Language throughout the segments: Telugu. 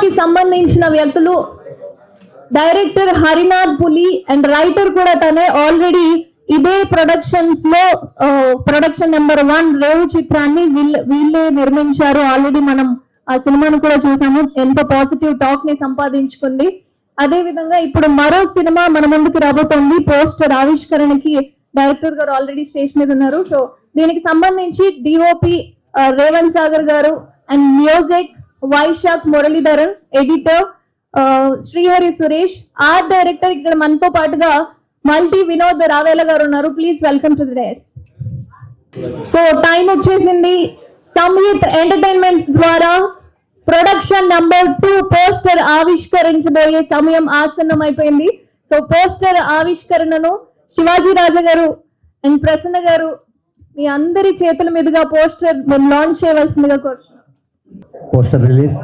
సినిమాకి సంబంధించిన వ్యక్తులు డైరెక్టర్ హరినాథ్ పులి అండ్ రైటర్ కూడా తనే. ఆల్రెడీ ఇదే ప్రొడక్షన్స్ లో ప్రొడక్షన్ నెంబర్ 1 రేవు చిత్రాన్ని వీళ్ళే నిర్మించారు. ఆల్రెడీ మనం ఆ సినిమాను కూడా చూసాము, ఎంతో పాజిటివ్ టాక్ ని సంపాదించుకుంది. అదే విధంగా ఇప్పుడు మరో సినిమా మన ముందుకు రాబోతోంది. పోస్టర్ ఆవిష్కరణకి డైరెక్టర్ గారు ఆల్రెడీ స్టేజ్ మీద ఉన్నారు. సో దీనికి సంబంధించి డిఓపి రేవంత్ సాగర్ గారు and music Vaishakh Muralidharan, editor Srihari Suresh, art director ఇక్కడ మనతో పాటుగా మల్టీ వినోద్ రావేల గారు ఉన్నారు. Please welcome to the dais. So time వచ్చేసింది. సంయుక్త ఎంటర్టైన్మెంట్స్ ద్వారా ప్రొడక్షన్ నంబర్ 2 పోస్టర్ ఆవిష్కరించబోయే సమయం ఆసన్నం అయిపోయింది. సో పోస్టర్ ఆవిష్కరణను శివాజీ రాజా గారు అండ్ ప్రసన్న గారు మీ అందరి చేతుల మీదుగా పోస్టర్ లాంచ్ చేయవలసిందిగా కోరుతున్నాను. Poster release.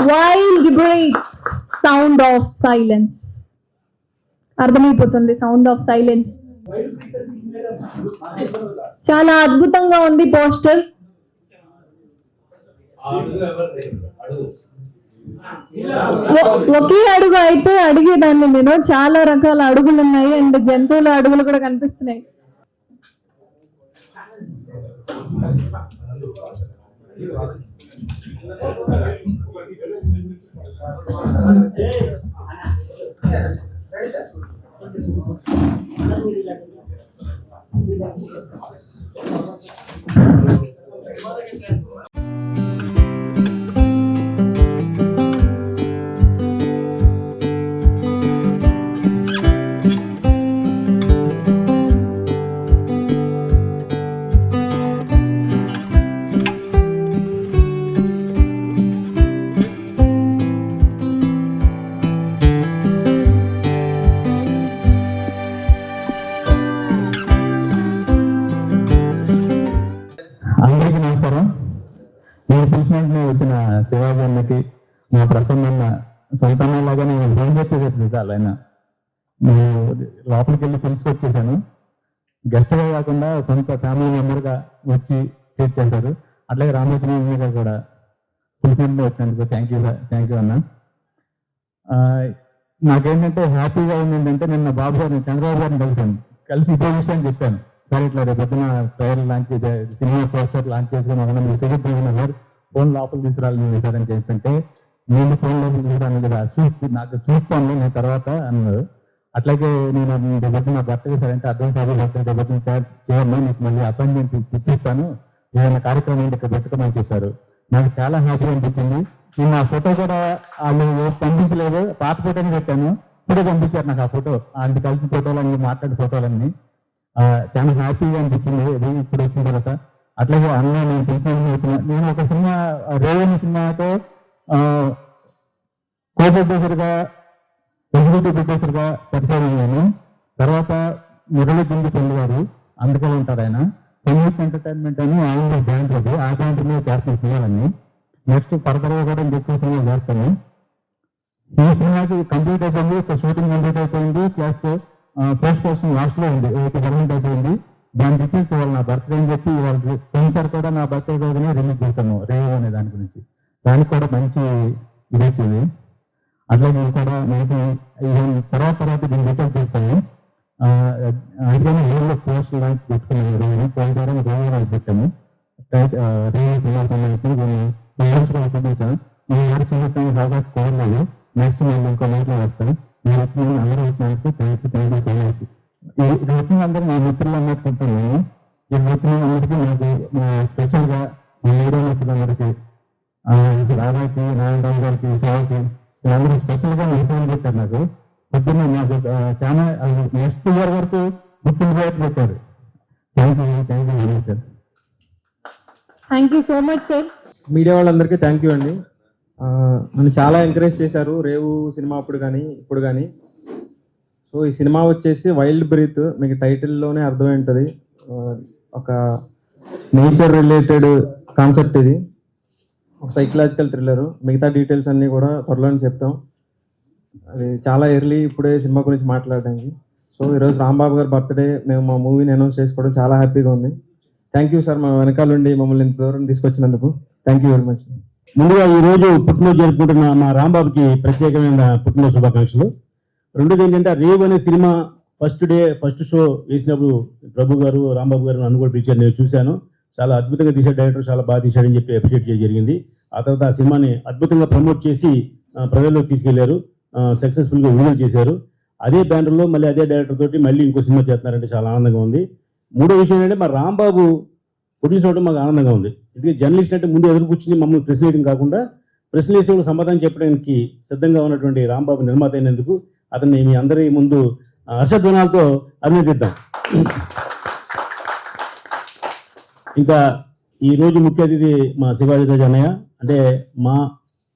Wild breath sound of silence. అర్థమైపోతుంది సౌండ్ ఆఫ్ సైలెన్స్. చాలా అద్భుతంగా ఉంది పోస్టర్. ఒకే అడుగు అయితే అడిగేదాన్ని నేను. చాలా రకాల అడుగులు ఉన్నాయి అండ్ జంతువుల అడుగులు కూడా కనిపిస్తున్నాయి. అందరికీ నమస్కారం. నేను పిలిచినట్టు వచ్చిన శివాజీ అన్నకి, మా ప్రసన్న అన్న సొంతలాగా నేను ఫోన్ చెప్పేది చాలు. ఆయన నేను లోపలికి వెళ్ళి పిలుచుకొచ్చేసాను. గెస్ట్గా కాకుండా సొంత ఫ్యామిలీ మెంబర్గా వచ్చి ట్రీట్ చేశారు. అట్లాగే రామోజీ గారు కూడా పిలిచినట్టు వచ్చినందుకు థ్యాంక్ యూ అన్న. నాకేంటంటే హ్యాపీగా ఉంది ఏంటంటే, నిన్న బాబు గారిని చంద్రబాబు గారిని కలిసి ఇదే విషయాన్ని చెప్పాను. సార్ ఇట్లా రేపు పొద్దున trailer launch cinema poster launch చేసుకుని ఒక మీరు సిగరెట్ ఫోన్ లోపల తీసుకురాలి సార్ అని చెప్తుంటే, నేను ఫోన్ లోపల తీసుకురాను కదా, నాకు చూస్తాను నేను తర్వాత అన్నారు. అట్లాగే నేను రేపు నా భర్త చేశారంటే అడ్వాన్స్ రేపు చేయమ్మా, నీకు మళ్ళీ అపాయింట్మెంట్ ఇప్పిస్తాను, ఏదైనా కార్యక్రమం ఇక్కడ పెట్టుకోమని చెప్పారు. నాకు చాలా హ్యాపీ అనిపించింది. నేను ఆ ఫోటో కూడా వాళ్ళు పంపించలేదు, పాత ఫోటోని పెట్టాను, ఇప్పుడు పంపించారు నాకు ఆ ఫోటో. అది కలిసి ఫోటోలన్నీ మాట్లాడే ఫోటోలన్నీ చాలా హ్యాపీగా అనిపించింది ఇది ఇప్పుడు వచ్చిన తర్వాత. అట్లాగే అన్న నేను తెలిసిన నేను ఒక సినిమా రేవణి సినిమాతో కో ప్రొడ్యూసర్గా ఎగ్జిక్యూటివ్ ప్రొడ్యూసర్గా పరిచయం అయ్యాను. తర్వాత మురళీ పెళ్లి గారు అందుకే ఉంటారు ఆయన. సంయుక్త ఎంటర్టైన్మెంట్ అని ఆయన బ్యాంక్ అది, ఆ బ్యాంక్ మీద చేస్తున్న సినిమాలన్నీ. నెక్స్ట్ ఫర్దర్గా కూడా ఎక్కువ సినిమాలు చేస్తాను. ఈ సినిమాకి కంప్లీట్ అయిపోయింది, షూటింగ్ కంప్లీట్ అయిపోయింది, ప్లస్ పోస్ట్ ప్రొడక్షన్ లాస్ట్ లో ఉంది, 80% అయిపోయింది. దాని డీటెయిల్స్ ఇవాళ నా బర్త్డే అని చెప్పి ఇవాళ స్పాన్సర్ కూడా నా బర్త్డే రోజునే రిలీజ్ చేశాను రేవ్ అనే దాని గురించి. దానికి కూడా మంచి ఇది వచ్చింది. అట్లాగే ఇది కూడా మంచి తర్వాత దీన్ని డీటెయిల్స్ చేస్తాను. అందుకని రేవ్లో పోస్ట్ లాంచ్ పెట్టుకున్నాను. రేవ్ పెట్టాము. రేవ్ సినిమా సంబంధించి దీన్ని చూపించాను. నేను ఎవరు చూపిస్తాను అవకాశం కోరలేదు. నెక్స్ట్ నేను ఇంకో నైట్లో వస్తాను. నేను వచ్చిన అందరూ వచ్చినందుకు థ్యాంక్ యూ సో మచ్. ఇది వచ్చిన అందరూ నా మిత్రులు అన్నట్టుకుంటున్నాను. ఈ వచ్చిన అందరికీ నాకు స్పెషల్గా మా మీడియా మిత్రులందరికీ, రాధాకి, నారాయణరావు గారికి, సేవకి వీళ్ళందరూ స్పెషల్గా మెసేజ్ పెట్టారు. నాకు పొద్దున్న నాకు చాలా నెక్స్ట్ ఇయర్ వరకు గుర్తింపు పెట్టారు. Thank you very much sir. Thank you so much sir. Media వాళ్ళందరికీ థ్యాంక్ యూ అండి. నన్ను చాలా ఎంకరేజ్ చేశారు రేవు సినిమా అప్పుడు కానీ ఇప్పుడు కానీ. సో ఈ సినిమా వచ్చేసి వైల్డ్ బ్రీత్, మీకు టైటిల్లోనే అర్థమై ఉంటుంది. ఒక నేచర్ రిలేటెడ్ కాన్సెప్ట్ ఇది, ఒక సైకలాజికల్ థ్రిల్లర్. మిగతా డీటెయిల్స్ అన్నీ కూడా త్వరలోనే చెప్తాం. అది చాలా ఎర్లీ ఇప్పుడే సినిమా గురించి మాట్లాడడానికి. సో ఈరోజు రాంబాబు గారి బర్త్డే, మేము మా మూవీని అనౌన్స్ చేసుకోవడం చాలా హ్యాపీగా ఉంది. థ్యాంక్ యూ సార్, మా వెనకాలండి మమ్మల్ని ఇంత దూరం తీసుకొచ్చినందుకు. Thank you very much. ముందుగా ఈ రోజు పుట్టినరోజు జరుపుకుంటున్న మా రాంబాబుకి ప్రత్యేకమైన పుట్టినరోజు శుభాకాంక్షలు. రెండోది ఏంటంటే రేవ్ అనే సినిమా ఫస్ట్ షో వేసినప్పుడు ప్రభు గారు రాంబాబు గారు నన్ను కూడా పిలిచారు, నేను చూశాను. చాలా అద్భుతంగా తీశాడు డైరెక్టర్, చాలా బాగా తీశాడని చెప్పి అప్రిషియేట్ చేయడం జరిగింది. ఆ తర్వాత ఆ సినిమాని అద్భుతంగా ప్రమోట్ చేసి ప్రజల్లోకి తీసుకెళ్లారు, సక్సెస్ఫుల్గా విడుదల చేశారు. అదే బ్యానర్లో మళ్ళీ అదే డైరెక్టర్ తోటి మళ్ళీ ఇంకో సినిమా చేస్తున్నారంటే చాలా ఆనందంగా ఉంది. మూడో విషయం ఏంటంటే మా రాంబాబు ప్రొడ్యూస్ అవడం మాకు ఆనందంగా ఉంది. ఎందుకంటే జర్నలిస్ట్ అంటే ముందు ఎదురు కూర్చుని మమ్మల్ని ప్రశ్న వేయడం కాకుండా ప్రశ్న వేసే వాళ్ళు సమాధానం చెప్పడానికి సిద్ధంగా ఉన్నటువంటి రాంబాబు నిర్మాత అయినందుకు అతన్ని మీ అందరి ముందు హర్షధ్వనాలతో అభినందిద్దాం. ఇంకా ఈరోజు ముఖ్య అతిథి మా శివాజీ రాజు అన్నయ్య, అంటే మా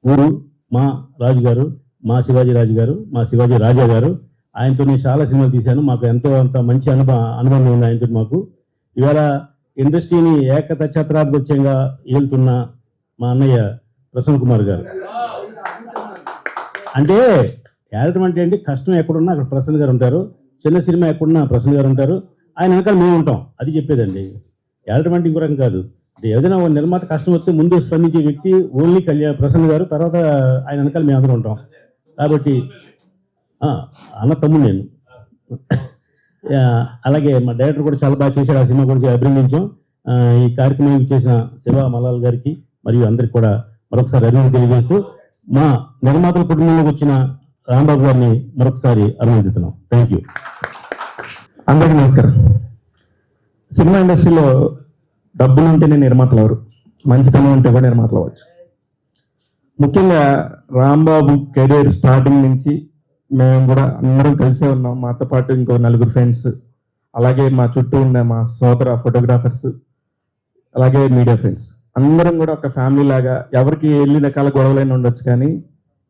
ఊరు, మా రాజు గారు, మా శివాజీ రాజు గారు, మా శివాజీ రాజా గారు. ఆయనతో నేను చాలా సినిమాలు తీశాను, మాకు ఎంతో అంత మంచి అనుభవం ఉంది ఆయనతో మాకు. ఇవాళ ఇండస్ట్రీని ఏకతఛత్రాధిపత్యంగా ఏలుతున్న మా అన్నయ్య ప్రసన్న కుమార్ గారు. అంటే ఏడటం అంటే ఏంటి, కష్టం ఎక్కడున్నా అక్కడ ప్రసన్న గారు ఉంటారు, చిన్న సినిమా ఎక్కడున్నా ప్రసన్న గారు ఉంటారు, ఆయన వెనకాల మేము ఉంటాం. అది చెప్పేదండి. ఏడటం అంటే ఇంకో రకం కాదు. ఏదైనా ఒక నిర్మాత కష్టం వస్తే ముందు స్పందించే వ్యక్తి ఓన్లీ ప్రసన్న గారు, తర్వాత ఆయన వెనకాల మేము అందరం ఉంటాం. కాబట్టి అన్న తమ్ముడు నేను. అలాగే మా డైరెక్టర్ కూడా చాలా బాగా చేశాడు, ఆ సినిమా గురించి అభినందించాం. ఈ కార్యక్రమం చేసిన శివ మలాల్ గారికి మరియు అందరికి కూడా మరొకసారి అభినందన తెలియజేస్తూ మా నిర్మాతల కుటుంబంలోకి వచ్చిన రాంబాబు గారిని మరొకసారి అభినందిస్తున్నాం. Thank you. అందరికీ నమస్కారం. సినిమా ఇండస్ట్రీలో డబ్బులు ఉంటేనే నిర్మాతలు ఎవరు, మంచితనం ఉంటే కూడా నిర్మాతలు అవ్వచ్చు. ముఖ్యంగా రాంబాబు కెరీర్ స్టార్టింగ్ నుంచి మేము కూడా అందరం కలిసే ఉన్నాం. మాతో పాటు ఇంకో 4 ఫ్రెండ్స్, అలాగే మా చుట్టూ ఉన్న మా సోదర ఫోటోగ్రాఫర్స్, అలాగే మీడియా ఫ్రెండ్స్, అందరం కూడా ఒక ఫ్యామిలీ లాగా. ఎవరికి ఎన్ని రకాల గొడవలైనా ఉండొచ్చు, కానీ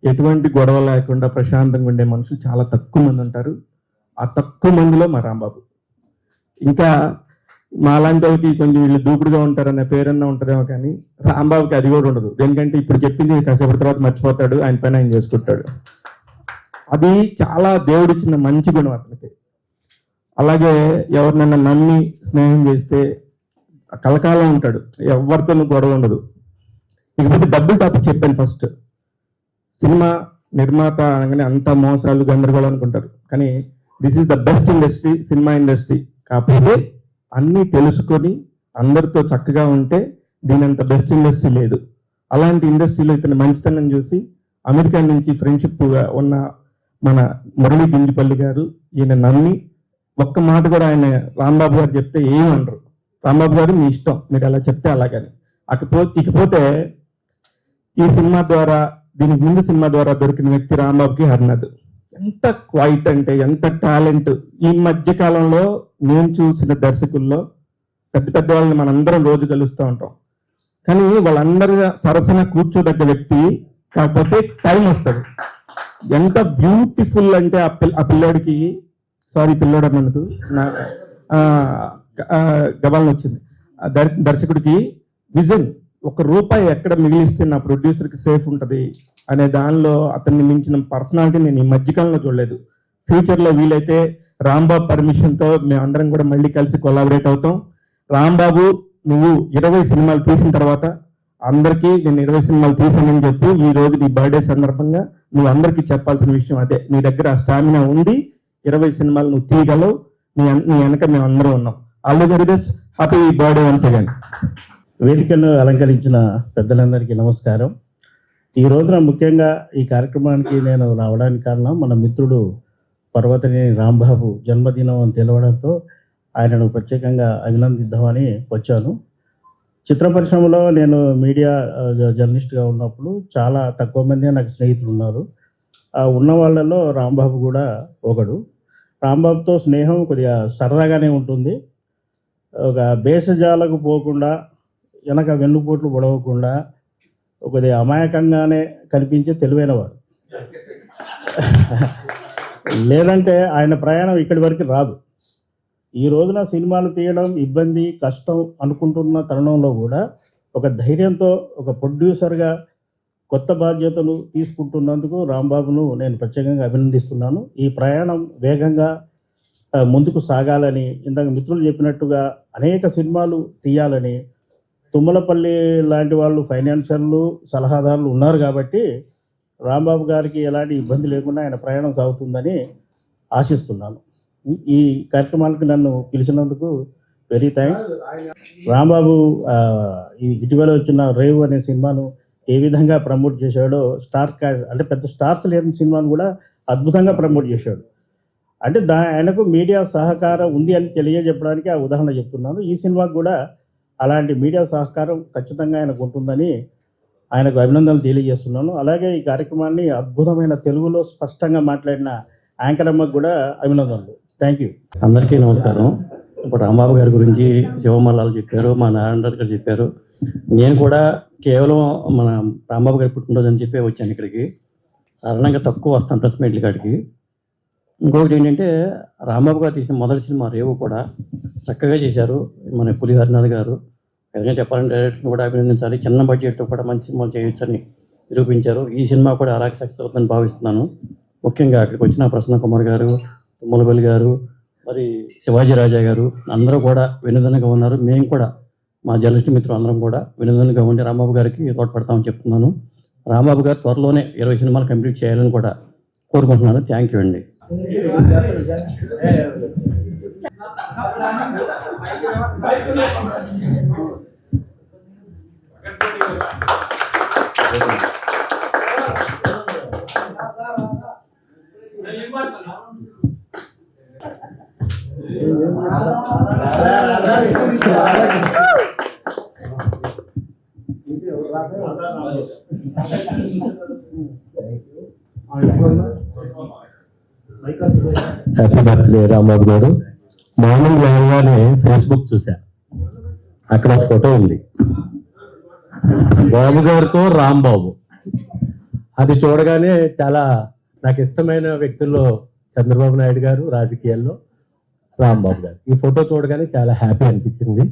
ఎటువంటి గొడవ లేకుండా ప్రశాంతంగా ఉండే మనుషులు చాలా తక్కువ మంది ఉంటారు. ఆ తక్కువ మందిలో మా రాంబాబు. ఇంకా మాలాంటి వాళ్ళకి కొంచెం వీళ్ళు దూకుడుగా ఉంటారనే పేరన్నా ఉంటుందేమో, కానీ రాంబాబుకి అది కూడా ఉండదు. ఎందుకంటే ఇప్పుడు చెప్పింది కాసేపటి తర్వాత మర్చిపోతాడు, ఆయన పైన ఆయన చేసుకుంటాడు. అది చాలా దేవుడిచ్చిన మంచి గుణం అతనికి. అలాగే ఎవరినైనా నమ్మి స్నేహం చేస్తే కలకాలం ఉంటాడు, ఎవరితో గొడవ ఉండదు. ఇకపోతే డబ్బులు టాపిక్ చెప్పాను. ఫస్ట్ సినిమా నిర్మాత అనగానే అంతా మోసాలు గందరగోళం అనుకుంటారు, కానీ this is the best industry, cinema industry. కాకపోతే అన్నీ తెలుసుకొని అందరితో చక్కగా ఉంటే దీనంత బెస్ట్ ఇండస్ట్రీ లేదు. అలాంటి ఇండస్ట్రీలో ఇతని మంచితనం చూసి అమెరికా నుంచి ఫ్రెండ్షిప్గా ఉన్న మన మురళీ గుంజిపల్లి గారు ఈయన నమ్మి ఒక్క మాట కూడా ఆయన రాంబాబు గారు చెప్తే ఏమనరు. రాంబాబు గారు మీ ఇష్టం, మీరు ఎలా చెప్తే అలాగని. ఇకపోతే ఈ సినిమా ద్వారా, దీనికి ముందు సినిమా ద్వారా దొరికిన వ్యక్తి రాంబాబుకి హర్నాథ్. ఎంత క్వైట్ అంటే ఎంత టాలెంట్. ఈ మధ్య కాలంలో నేను చూసిన దర్శకుల్లో పెద్ద పెద్ద వాళ్ళని మనందరం రోజు కలుస్తూ ఉంటాం, కానీ వాళ్ళందరూ సరసన కూర్చోదగ్గ వ్యక్తి. కాకపోతే టైం వస్తుంది. ఎంత బ్యూటిఫుల్ అంటే ఆ పిల్లోడికి, సారీ పిల్లోడు అన్నందుకు గబాలను వచ్చింది. దర్శకుడికి విజన్, ₹1 ఎక్కడ మిగిలిస్తే నా ప్రొడ్యూసర్కి సేఫ్ ఉంటుంది అనే దానిలో అతన్ని మించిన పర్సనాలిటీ నేను ఈ మధ్యకాలంలో చూడలేదు. ఫ్యూచర్లో వీలైతే రాంబాబు పర్మిషన్తో మేమందరం కూడా మళ్ళీ కలిసి కొలాబరేట్ అవుతాం. రాంబాబు, నువ్వు 20 సినిమాలు తీసిన తర్వాత అందరికీ నేను 20 సినిమాలు తీసానని చెప్పు. ఈ రోజు నీ బర్త్డే సందర్భంగా నువ్వు అందరికీ చెప్పాల్సిన విషయం అదే. నీ దగ్గర ఆ స్టామినా ఉంది, 20 సినిమాలు నువ్వు తీయగలవు, నీ వెనక మేము అందరం ఉన్నాం. All the very best, happy birthday once again. వేదికను అలంకరించిన పెద్దలందరికీ నమస్కారం. ఈ రోజున ముఖ్యంగా ఈ కార్యక్రమానికి నేను రావడానికి కారణం మన మిత్రుడు పర్వతనేని రాంబాబు జన్మదినం అని తెలవడంతో ఆయనను ప్రత్యేకంగా అభినందిద్దామని వచ్చాను. చిత్ర పరిశ్రమలో నేను మీడియా జర్నలిస్ట్గా ఉన్నప్పుడు చాలా తక్కువ మంది నాకు స్నేహితులు ఉన్నారు. ఉన్న వాళ్ళలో రాంబాబు కూడా ఒకడు. రాంబాబుతో స్నేహం కొద్దిగా సరదాగానే ఉంటుంది. ఒక బేసజాలకు పోకుండా, వెనక వెన్నుపోట్లు పొడవకుండా, కొద్దిగా అమాయకంగానే కనిపించే తెలివైనవాడు. లేదంటే ఆయన ప్రయాణం ఇక్కడి వరకు రాదు. ఈ రోజున సినిమాలు తీయడం ఇబ్బంది కష్టం అనుకుంటున్న తరుణంలో కూడా ఒక ధైర్యంతో ఒక ప్రొడ్యూసర్గా కొత్త బాధ్యతలు తీసుకుంటున్నందుకు రాంబాబును నేను ప్రత్యేకంగా అభినందిస్తున్నాను. ఈ ప్రయాణం వేగంగా ముందుకు సాగాలని, ఇందాక మిత్రులు చెప్పినట్టుగా అనేక సినిమాలు తీయాలని, తుమ్మలపల్లి లాంటి వాళ్ళు ఫైనాన్షియర్లు సలహాదారులు ఉన్నారు కాబట్టి రాంబాబు గారికి ఎలాంటి ఇబ్బంది లేకుండా ఆయన ప్రయాణం సాగుతుందని ఆశిస్తున్నాను. ఈ కార్యక్రమాలకు నన్ను పిలిచినందుకు వెరీ థ్యాంక్స్. రాంబాబు ఈ ఇటీవల వచ్చిన రేవ్ అనే సినిమాను ఏ విధంగా ప్రమోట్ చేశాడో, అంటే పెద్ద స్టార్స్ లేని సినిమాను కూడా అద్భుతంగా ప్రమోట్ చేశాడు. అంటే ఆయనకు మీడియా సహకారం ఉంది అని తెలియజెప్పడానికి ఆ ఉదాహరణ చెప్తున్నాను. ఈ సినిమాకు కూడా అలాంటి మీడియా సహకారం ఖచ్చితంగా ఆయనకు ఉంటుందని ఆయనకు అభినందనలు తెలియజేస్తున్నాను. అలాగే ఈ కార్యక్రమాన్ని అద్భుతమైన తెలుగులో స్పష్టంగా మాట్లాడిన యాంకర్ అమ్మకు కూడా అభినందనలు. Thank you. అందరికీ నమస్కారం. ఇప్పుడు రాంబాబు గారి గురించి శివమల్లాలు చెప్పారు, మా నారాయణ గారు చెప్పారు. నేను కూడా కేవలం మన రాంబాబు గారి పుట్టినరోజు అని చెప్పి వచ్చాను ఇక్కడికి. సాధారణంగా తక్కువ వస్తాను ప్రెస్ మీట్ల కాడికి. ఇంకొకటి ఏంటంటే రాంబాబు గారు తీసిన మొదటి సినిమా రేవు కూడా చక్కగా చేశారు. మన పులి హరినాథ్ గారు విధంగా చెప్పాలంటే డైరెక్టర్ని కూడా అభినందించాలి. చిన్న బడ్జెట్తో కూడా మంచి సినిమాలు చేయొచ్చని నిరూపించారు. ఈ సినిమా కూడా అలాగే సక్సెస్ అవుతుందని భావిస్తున్నాను. ముఖ్యంగా అక్కడికి వచ్చిన ప్రసన్న కుమార్ గారు, తుమ్మలపల్లి గారు, మరి శివాజీ రాజా గారు అందరూ కూడా వినోదంగా ఉన్నారు. మేము కూడా మా జర్నలిస్ట్ మిత్రులు అందరం కూడా వినోదంగా ఉండి రాంబాబు గారికి తోడ్పడతామని చెప్తున్నాను. రాంబాబు గారు త్వరలోనే 20 సినిమాలు కంప్లీట్ చేయాలని కూడా కోరుకుంటున్నాను. థ్యాంక్ యూ అండి. హ్యాపీ బర్త్డే రాంబాబు గారు. మార్నింగ్ లేవగానే ఫేస్బుక్ చూసా, అక్కడ ఫోటో ఉంది బాబు గారితో రాంబాబు. అది చూడగానే చాలా నాకు ఇష్టమైన వ్యక్తుల్లో చంద్రబాబు నాయుడు గారు, రాజకీయాల్లో రాంబాబు గారు. ఈ ఫోటో చూడగానే చాలా హ్యాపీ అనిపించింది.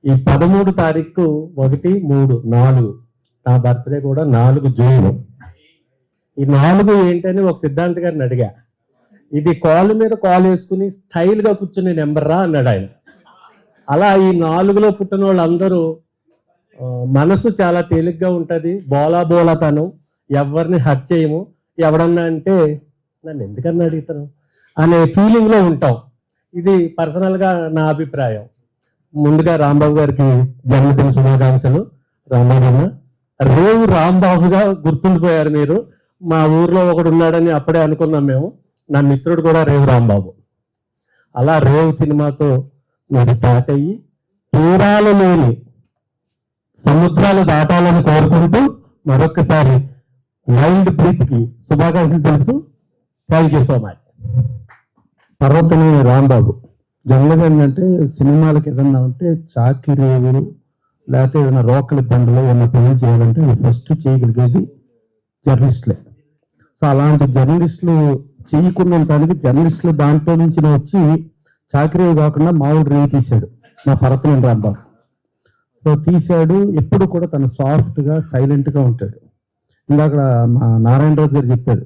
ఈ 13 తారీఖు 1, 3, 4 నా బర్త్డే కూడా 4 జూన్. ఈ 4 ఏంటని ఒక సిద్ధాంత్ గారిని అడిగా. ఇది కాలు మీద కాలు వేసుకుని స్టైల్గా కూర్చునే నెంబర్ రా అన్నాడు ఆయన. అలా ఈ 4లో పుట్టిన వాళ్ళందరూ మనసు చాలా తేలిగ్గా ఉంటుంది. బోలాతనం, ఎవరిని హర్ట్ చేయము. ఎవడన్నా అంటే నన్ను ఎందుకన్నా అడుగుతాను అనే ఫీలింగ్లో ఉంటాం. ఇది పర్సనల్గా నా అభిప్రాయం. ముందుగా రాంబాబు గారికి జన్మదిన శుభాకాంక్షలు. రాంబాబు అన్న రేవు రాంబాబుగా గుర్తుండిపోయారు మీరు. మా ఊర్లో ఒకడు ఉన్నాడని అప్పుడే అనుకున్నాం మేము. నా మిత్రుడు కూడా రేవు రాంబాబు. అలా రేవు సినిమాతో మీరు స్టార్ట్ అయ్యి తీరాలలోని సముద్రాలు దాటాలని కోరుకుంటూ మరొకసారి వైల్డ్ బ్రీత్కి శుభాకాంక్షలు తెలుపుతూ థ్యాంక్ యూ సో మచ్. పర్వతనే రాంబాబు జనరల్గా అంటే సినిమాలకు ఏదన్నా ఉంటే చాకిరేవులు లేకపోతే ఏదైనా రోకలి బండ్లో ఏమైనా పనులు చేయాలంటే ఫస్ట్ చేయగలిగేది జర్నలిస్టులే. సో అలాంటి జర్నలిస్టులు చేయకుండా జర్నలిస్టులు దాంట్లో నుంచి వచ్చి చాకిరేవు కాకుండా మామూలు రేవు తీశాడు మా పర్వతనే రాంబాబు. సో తీశాడు. ఎప్పుడు కూడా తను సాఫ్ట్గా సైలెంట్గా ఉంటాడు. ఇందాక మా నారాయణరాజు గారు చెప్పాడు,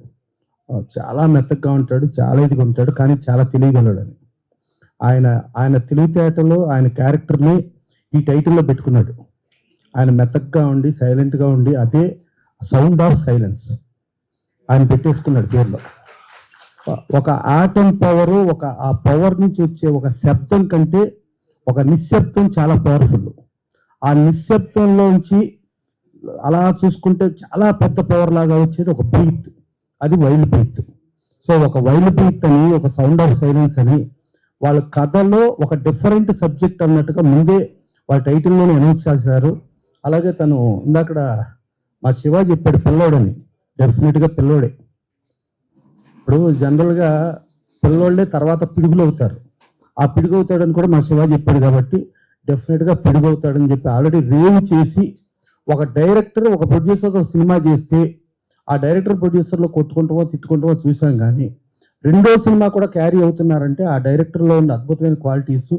చాలా మెత్తగా ఉంటాడు, చాలా ఇదిగా ఉంటాడు, కానీ చాలా తెలియగలడని. ఆయన తెలివితేటలో ఆయన క్యారెక్టర్ని ఈ టైటిల్లో పెట్టుకున్నాడు. ఆయన మెత్తగా ఉండి సైలెంట్గా ఉండి అదే సౌండ్ ఆఫ్ సైలెన్స్ ఆయన పెట్టేసుకున్నాడు పేరులో. ఒక ఆటం పవరు, ఆ పవర్ నుంచి వచ్చే ఒక శబ్దం కంటే ఒక నిశ్శబ్దం చాలా పవర్ఫుల్. ఆ నిశ్శబ్దంలోంచి అలా చూసుకుంటే చాలా పెద్ద పవర్ లాగా వచ్చేది ఒక బ్రీత్, అది వైల్డ్ బ్రీత్. సో ఒక వైల్డ్ బ్రీత్ అని, ఒక సౌండ్ ఆఫ్ సైలెన్స్ అని వాళ్ళ కథలో ఒక డిఫరెంట్ సబ్జెక్ట్ అన్నట్టుగా ముందే వాళ్ళ టైటిల్లోనే అనౌన్స్ చేశారు. అలాగే తను ఇందాక మా శివ చెప్పాడు పిల్లోడని. డెఫినెట్గా పిల్లోడే. ఇప్పుడు జనరల్గా పిల్లోళ్ళే తర్వాత పిడుగులు అవుతారు. ఆ పిడుగు అవుతాడని కూడా మా శివ చెప్పాడు కాబట్టి డెఫినెట్గా పిడుగు అవుతాడని చెప్పి ఆల్రెడీ రేవ్ చేసి ఒక డైరెక్టర్ ఒక ప్రొడ్యూసర్ ఒక సినిమా చేస్తే ఆ డైరెక్టర్ ప్రొడ్యూసర్లో కొట్టుకుంటామో తిట్టుకుంటామో చూసాం. కానీ రెండో సినిమా కూడా క్యారీ అవుతున్నారంటే ఆ డైరెక్టర్లో ఉన్న అద్భుతమైన క్వాలిటీస్,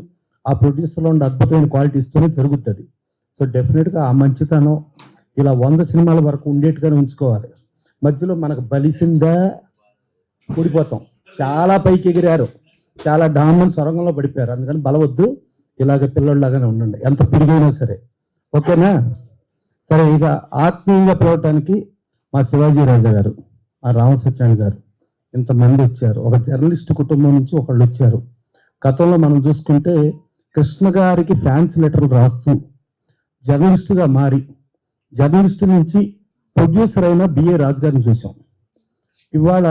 ఆ ప్రొడ్యూసర్లో ఉన్న అద్భుతమైన క్వాలిటీస్తోనే జరుగుతుంది. సో డెఫినెట్గా ఆ మంచితనం ఇలా 100 సినిమాల వరకు ఉండేట్టుగానే ఉంచుకోవాలి. మధ్యలో మనకు బలిసిందా ఊడిపోతాం. చాలా పైకి ఎగిరారు, చాలా డామన్ సొరంగంలో పడిపోయారు. అందుకని బలవద్దు, ఇలాగ పిల్లల్లాగానే ఉండండి ఎంత పెరిగైనా సరే. ఓకేనా? సరే, ఇక ఆత్మీయంగా పిలవటానికి మా శివాజీ రాజా గారు, మా రామసత్యాన్ని గారు ఇంతమంది వచ్చారు. ఒక జర్నలిస్ట్ కుటుంబం నుంచి ఒకళ్ళు వచ్చారు. గతంలో మనం చూసుకుంటే కృష్ణ గారికి ఫ్యాన్స్ లెటర్లు రాస్తూ జర్నలిస్టుగా మారి జర్నలిస్ట్ నుంచి ప్రొడ్యూసర్ అయిన బిఏ రాజు గారిని చూసాం. ఇవాళ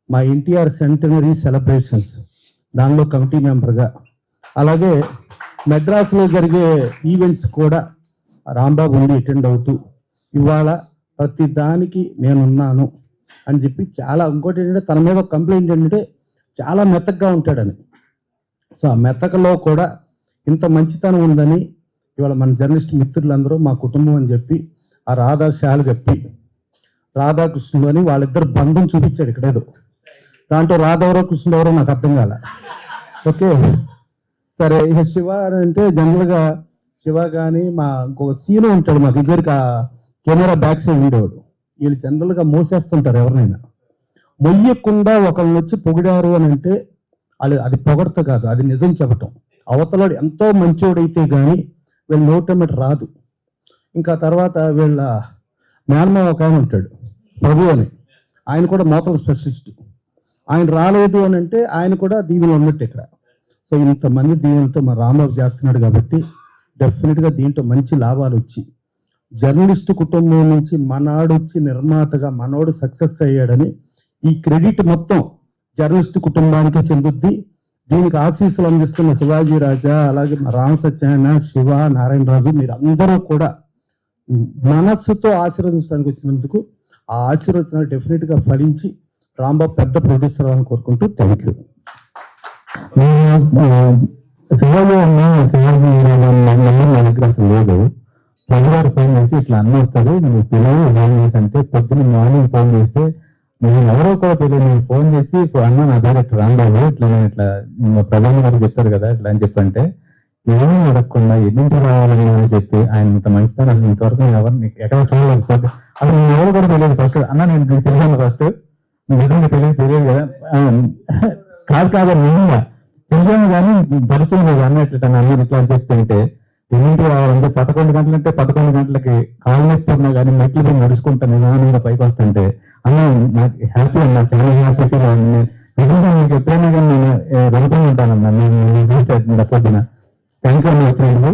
మా ఎన్టీఆర్ సెంటనరీ సెలబ్రేషన్స్ దానిలో కమిటీ మెంబర్గా, అలాగే మెడ్రాస్లో జరిగే ఈవెంట్స్ కూడా రాంబాబు ఉండి అటెండ్ అవుతూ ఇవాళ ప్రతి దానికి నేనున్నాను అని చెప్పి చాలా. ఇంకోటి ఏంటంటే తన మీద ఒక కంప్లైంట్ ఏంటంటే చాలా మెత్తగా ఉంటాడని. సో ఆ మెత్తకలో కూడా ఇంత మంచితనం ఉందని ఇవాళ మన జర్నలిస్ట్ మిత్రులందరూ మా కుటుంబం అని చెప్పి ఆ రాధాశాలు చెప్పి రాధాకృష్ణుడు అని వాళ్ళిద్దరు బంధం చూపించాడు ఇక్కడేదో. దాంట్లో రాధవరో కృష్ణుడు ఎవరో నాకు అర్థం కాల. ఓకే, సరే. ఇక శివ అంటే జనరల్గా శివ కానీ మా ఇంకొక సీను ఉంటాడు మాకు ఇద్దరికి ఆ కెమెరా బ్యాక్ సైడ్ ఉండేవాడు. వీళ్ళు జనరల్గా మోసేస్తుంటారు ఎవరినైనా. మొయ్యకుండా ఒకళ్ళని వచ్చి పొగిడారు అని అంటే అది పొగడత కాదు, అది నిజం చెప్పటం. అవతలాడు ఎంతో మంచోడైతే కానీ వీళ్ళ నోటమిట రాదు. ఇంకా తర్వాత వీళ్ళ మేనమామ ఒక ఆయన ఉంటాడు ప్రభు అని, ఆయన కూడా మోతల స్పెషలిస్ట్. ఆయన రాలేదు అని అంటే ఆయన కూడా దీవెనలు ఉన్నట్టు ఇక్కడ. సో ఇంతమంది దీవెనలతో మా రాంబాబు చేస్తున్నాడు కాబట్టి డెఫినెట్గా దీంట్లో మంచి లాభాలు వచ్చి జర్నలిస్టు కుటుంబం నుంచి మనవాడు వచ్చి నిర్మాతగా మనోడు సక్సెస్ అయ్యాడని ఈ క్రెడిట్ మొత్తం జర్నలిస్టు కుటుంబానికే చెందుద్ది. దీనికి ఆశీస్సులు అందిస్తున్న శివాజీ రాజా, అలాగే రామ సత్యనారాయణ, శివ, నారాయణరాజు మీరు అందరూ కూడా మనస్సుతో ఆశీర్వదించడానికి వచ్చినందుకు ఆ ఆశీర్వచనాలు డెఫినెట్గా ఫలించి రాంబాబు పెద్ద ప్రొడ్యూసర్ అని కోరుకుంటూ థ్యాంక్ యూ. శివాజీ అన్న శివాజీ నా దగ్గర అసలు లేదు. ప్రజగారు ఫోన్ చేసి ఇట్లా అన్న వస్తాడు నువ్వు పిల్లలు ఫోన్ చేసి అంటే పొద్దున్న మార్నింగ్ ఫోన్ చేస్తే నేను ఎవరో కూడా తెలియదు. నేను ఫోన్ చేసి అన్న నా డైరెక్టర్ రాంబాబు ఇట్లా నేను ఇట్లా ప్రధాని గారు చెప్పారు కదా ఇట్లా అని చెప్పంటే ఏమీ అడగకుండా ఎన్నింటి రావాలని అని చెప్పి ఆయన ఇంత మంచిదని అసలు ఇంతవరకు నేను ఎవరిని ఎక్కడ చూడలేదు. అసలు నేను ఎవరు కూడా తెలియదు. ఫస్ట్ అన్న నేను తెలియదు, ఫస్ట్ నిజంగా తెలియదు కదా కాదు నిజంగా తెలియదు కానీ పరిచయం లేదు అన్నట్టు అన్న ఇట్లా అని చెప్తుంటే ఎన్నింటికి రావాలంటే 11 గంటలంటే 11 గంటలకి కాళ్ళు నొప్పి ఉన్నా కానీ మెట్లు మీద నడుచుకుంటా నిదానంగా పైకి వస్తుంటే అన్న నాకు హ్యాపీ అన్నా, చాలా హ్యాపీ ఫీల్ అయ్యింది. నిజంగా మీకు ఎప్పుడైనా కానీ నేను వెళ్తూ ఉంటానన్నా నేను చూస్తే పొద్దున. థ్యాంక్ యూ అన్న వచ్చినందుకు.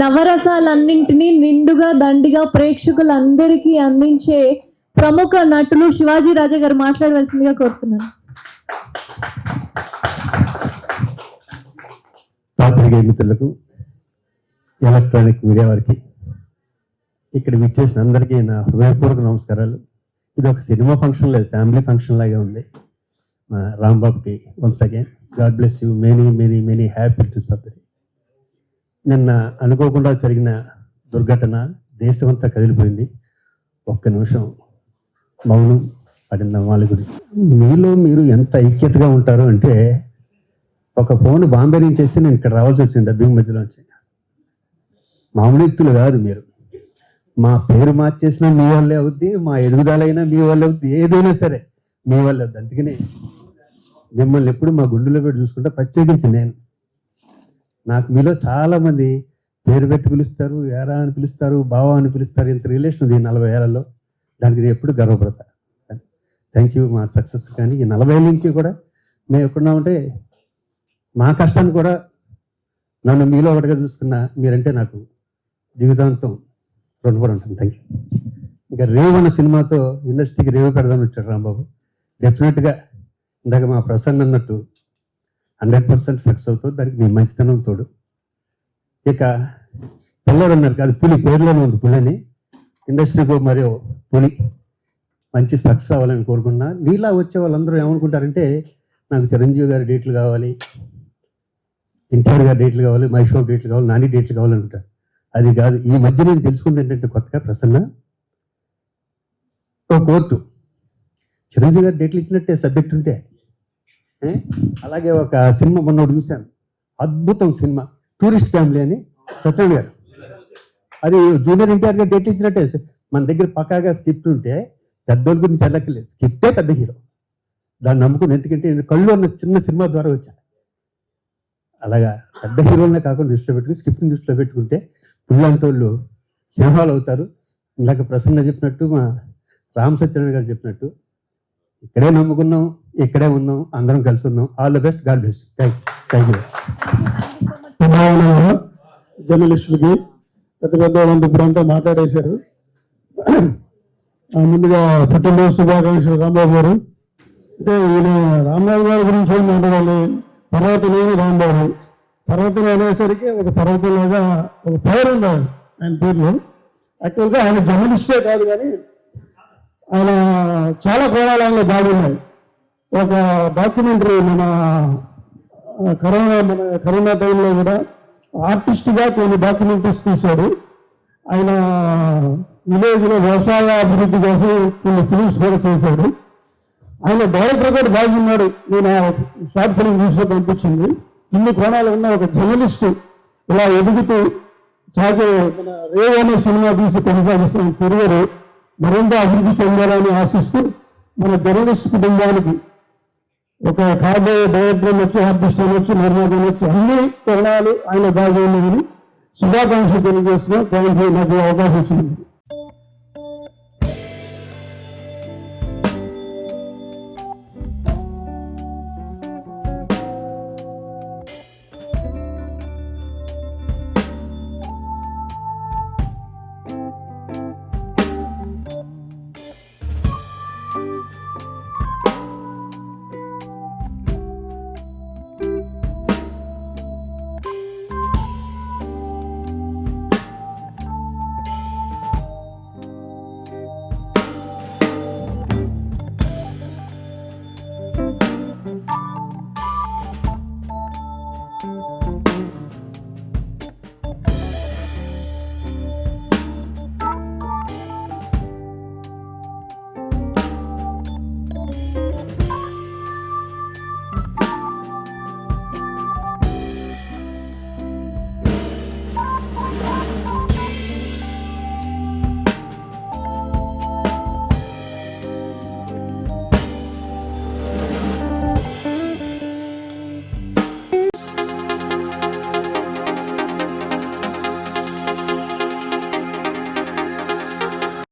నవరసాలన్నింటినీ నిండుగా దండిగా ప్రేక్షకులందరికీ అందించే ప్రముఖ నటులు శివాజీ రాజా గారు మాట్లాడవలసిందిగా కోరుతున్నాను. పాత్రికేయ మిత్రులకు, ఎలక్ట్రానిక్ మీడియా వారికి, ఇక్కడ విచ్చేసిన అందరికీ నా హృదయపూర్వక నమస్కారాలు. ఇది ఒక సినిమా ఫంక్షన్ లేదు, ఫ్యామిలీ ఫంక్షన్ లాగా ఉంది. రాంబాబుకి once again God bless you, many many many happy returns of the day. నిన్న అనుకోకుండా జరిగిన దుర్ఘటన దేశమంతా కదిలిపోయింది. ఒక్క నిమిషం మౌనం పడింది వాళ్ళ గురించి. మీలో మీరు ఎంత ఐక్యతగా ఉంటారు అంటే, ఒక ఫోన్ బాంబే నుంచి చేస్తే నేను ఇక్కడ రావాల్సి వచ్చింది డబ్బింగ్ మధ్యలో వచ్చి. మామూలు వ్యక్తులు కాదు మీరు. మా పేరు మార్చేసినా మీ వల్లే అవుద్ది, మా ఎదుగుదలైనా మీ వల్లే అవుద్ది, ఏదైనా సరే మీ వల్లే అవుద్ది. అందుకనే మిమ్మల్ని ఎప్పుడు మా గుండెలో పెట్టి చూసుకుంటా. ప్రత్యేకించి నేను, నాకు మీలో చాలామంది పేరు పెట్టి పిలుస్తారు, ఏరా అని పిలుస్తారు, బావా అని పిలుస్తారు. ఇంత రిలేషన్ ఉంది 40 ఏళ్లలో. దానికి నేను ఎప్పుడు గర్వపడతా. Thank you. మా సక్సెస్ కానీ ఈ 40 ఏళ్ళ నుంచి కూడా మేము ఎక్కడున్నామంటే మా కష్టాన్ని కూడా నన్ను మీలో ఒకటిగా చూసుకున్న మీరంటే నాకు జీవితాంతం రుణపడి ఉంటాను. Thank you. ఇంకా రేవు అన్న సినిమాతో ఇండస్ట్రీకి రేవు పెడదామని వచ్చాడు రాంబాబు. డెఫినెట్గా ఇందాక మా ప్రసన్న అన్నట్టు 100% సక్సెస్ అవుతుంది. దానికి మీ మంచితనం తోడు. ఇక పిల్లడు అన్నారు కాదు, పులి పేర్లోనే ఉంది పులి అని. ఇండస్ట్రీకి మరియు పులి మంచి సక్సెస్ అవ్వాలని కోరుకున్నా. నీలా వచ్చే వాళ్ళందరూ ఏమనుకుంటారంటే నాకు చిరంజీవి గారి డేట్లు కావాలి, ఎన్టీఆర్ గారి డేట్లు కావాలి, మహేష్ బాబు డేట్లు కావాలి, నాని డేట్లు కావాలనుకుంటారు. అది కాదు. ఈ మధ్య నేను తెలుసుకుంది ఏంటంటే కొత్తగా ప్రసన్న ఓ కోర్టు చిరంజీవి గారి డేట్లు ఇచ్చినట్టే సబ్జెక్ట్ ఉంటే ఏ? అలాగే ఒక సినిమా మొన్న ఒకటి చూశాను, అద్భుతం సినిమా, టూరిస్ట్ ఫ్యామిలీ అని, సత్యనారాయణ గారు. అది జూనియర్ ఎన్టీఆర్ గారు డేట్ ఇచ్చినట్టే. మన దగ్గర పక్కాగా స్క్రిప్ట్ ఉంటే పెద్దోళ్ళ గురించి వెళ్ళక్కర్లేదు, స్క్రిప్టే పెద్ద హీరో. దాన్ని నమ్ముకుంది, ఎందుకంటే నేను కళ్ళు అన్న చిన్న సినిమా ద్వారా వచ్చాను. అలాగా పెద్ద హీరోలనే కాకుండా దృష్టిలో పెట్టుకుని స్క్రిప్ట్ని దృష్టిలో పెట్టుకుంటే పుల్లంటి వాళ్ళు సింహాలు అవుతారు. ఇందాక ప్రసన్న చెప్పినట్టు, మా రామ్ సత్యనారాయణ గారు చెప్పినట్టు, ఇక్కడే నమ్ముకున్నాం, ఇక్కడే ఉన్నాం, అందరం కలిసి ఉన్నాం. All the best, God bless. Thank you. జర్నలిస్టులకి పెద్ద పెద్ద వాళ్ళు ఇప్పుడంతా మాట్లాడేశారు. ముందుగా పుట్టినరోజు శుభాకాంక్షలు రాంబాబు గారు. అంటే ఈయన రాంబాబు గారి గురించి ఏం మాట్లాడాలి, పర్వతనేని రాంబాబు. పర్వతం అనేసరికి ఒక పర్వతంలాగా ఒక పేరు ఉండాలి ఆయన పేరులో. యాక్చువల్గా ఆయన జర్నలిస్టే కాదు, కానీ ఆయన చాలా కోణాలు ఆయనలో బాగున్నాయి. ఒక డాక్యుమెంటరీ మన కరోనా టైంలో కూడా ఆర్టిస్ట్గా కొన్ని డాక్యుమెంటరీస్ తీశాడు. ఆయన విలేజ్లో వ్యవసాయ అభివృద్ధి కోసం కొన్ని ఫిలిమ్స్ కూడా చేశాడు. ఆయన డైరెక్టర్ కూడా బాగున్నాడు. నేను షార్ట్ ఫిలిం చూసి కనిపించింది. ఇన్ని కోణాలు ఉన్న ఒక జర్నలిస్టు ఇలా ఎదుగుతూ చాగే మన రేవ్ అనే సినిమా తీసి కొనసాగిస్తున్న కెరియర్ మరింత అభివృద్ధి చెందాలని ఆశిస్తూ మన జర్నలిస్ట్ కుటుంబానికి ఒక కాబోయే డైరెక్టర్ అనొచ్చు, ఆర్టిస్ట్ అనొచ్చు, నిర్మాత అనొచ్చు, అన్ని కోణాలు ఆయన బాగా ఉన్నదని శుభాకాంక్షలు తెలియజేస్తున్నాం. థ్యాంక్ యూ, నాకు అవకాశం ఇచ్చింది.